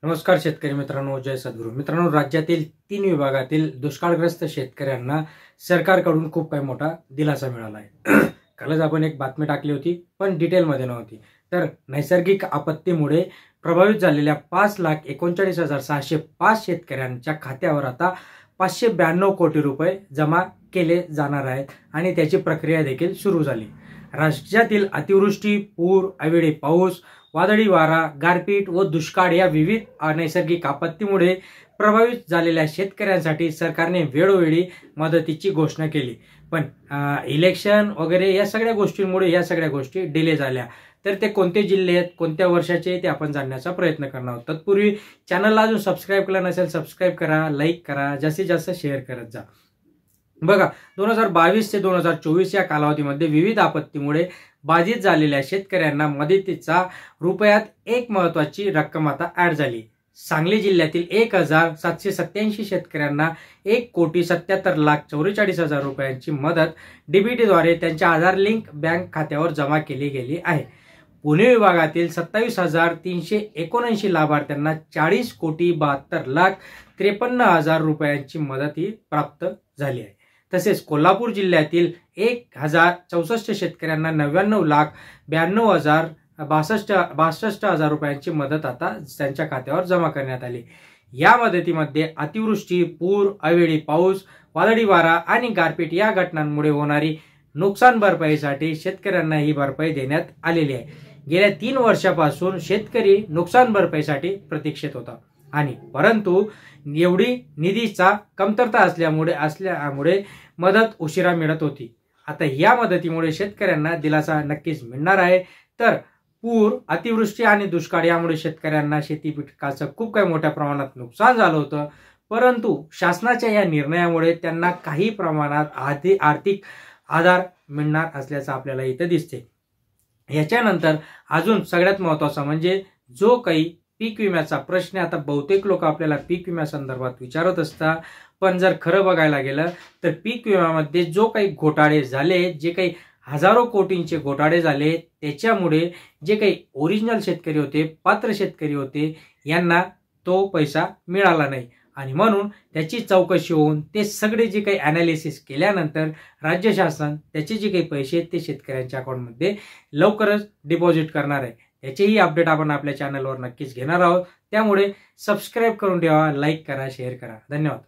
नमस्कार शेतकरी मित्रांनो, जय सद्गुरू मित्रांनो. राज्यातील 3 विभागातील दुष्काळग्रस्त शेतकऱ्यांना सरकारकडून खूप काही मोठा दिलासा मिळाला आहे. कालच आपण एक बातमी टाकली होती, पण डिटेलमध्ये नव्हती. तर नैसर्गिक आपत्तीमुळे प्रभावित झालेल्या 5,39,605 शेतकऱ्यांच्या खात्यावर आता 592 कोटी रुपये जमा केले जाणार आहेत आणि त्याची प्रक्रिया देखील सुरू झाली. राज्यातील अतिवृष्टी, पूर, अवेळी पाऊस, वादळी वारा, गारपीट व दुष्काळ या विविध नैसर्गिक आपत्तीमुळे प्रभावित झालेल्या शेतकऱ्यांसाठी सरकारने वेळोवेळी मदतीची घोषणा केली. पण इलेक्शन वगैरे या सगळ्या गोष्टींमुळे या सगळ्या गोष्टी डिले झाल्या. तर ते कोणते जिल्हे आहेत, कोणत्या वर्षाचे ते आपण जाणण्याचा प्रयत्न करणार आहोत. तत्पूर्वी चॅनलला अजून सबस्क्राईब केलं नसेल, सबस्क्राईब करा, लाईक करा, जास्तीत जास्त शेअर करत जा. बघा, 2022 ते 2024 या कालावधीमध्ये विविध आपत्तीमुळे बाधित झालेल्या शेतकऱ्यांना मदतीचा रुपयात एक महत्वाची रक्कम आता ऍड झाली. सांगली जिल्ह्यातील 1,787 शेतकऱ्यांना 1,77,44,00,000 रुपयांची मदत डीबीटीद्वारे त्यांच्या आधार लिंक बँक खात्यावर जमा केली गेली आहे. पुणे विभागातील 27,379 लाभार्थ्यांना 40,72,53,00,000 रुपयांची मदत ही प्राप्त झाली आहे. तसेच कोल्हापूर जिल्ह्यातील 1,064 शेतकऱ्यांना 99,92,62 रुपयांची मदत आता त्यांच्या खात्यावर जमा करण्यात आली. या मदतीमध्ये अतिवृष्टी, पूर, अवेळी पाऊस, वादळी वारा आणि गारपीट या घटनांमुळे होणारी नुकसान भरपाईसाठी शेतकऱ्यांना ही भरपाई देण्यात आलेली आहे. गेल्या 3 वर्षापासून शेतकरी नुकसान भरपाईसाठी प्रतीक्षेत होता आणि परंतु एवढी निधीचा कमतरता असल्यामुळे मदत उशिरा मिळत होती. आता या मदतीमुळे शेतकऱ्यांना दिलासा नक्कीच मिळणार आहे. तर पूर, अतिवृष्टी आणि दुष्काळ यामुळे शेतकऱ्यांना शेती पिकाचं खूप काही मोठ्या प्रमाणात नुकसान झालं होतं. परंतु शासनाच्या या निर्णयामुळे त्यांना काही प्रमाणात आर्थिक आधार मिळणार असल्याचं आपल्याला इथं दिसते. याच्यानंतर अजून सगळ्यात महत्त्वाचा म्हणजे जो काही पीक विम्याचा प्रश्न. आता बहुतेक लोक आपल्याला पीक विम्यासंदर्भात विचारत असतात, पण जर खरं बघायला गेलं तर पीक विम्यामध्ये जो काही घोटाळे झाले, जे काही हजारो कोटींचे घोटाळे झाले, त्याच्यामुळे जे काही ओरिजिनल शेतकरी होते, पात्र शेतकरी होते, यांना तो पैसा मिळाला नाही आणि म्हणून त्याची चौकशी होऊन ते सगळे जे काही अनालिसिस केल्यानंतर राज्य शासन त्याचे जे काही पैसे आहेत ते शेतकऱ्यांच्या अकाउंटमध्ये लवकरच डिपॉझिट करणार आहे. याचेही अपडेट आपण आपल्या चॅनलवर नक्कीच घेणार आहोत. त्यामुळे सबस्क्राईब करून ठेवा, लाईक करा, शेअर करा. धन्यवाद.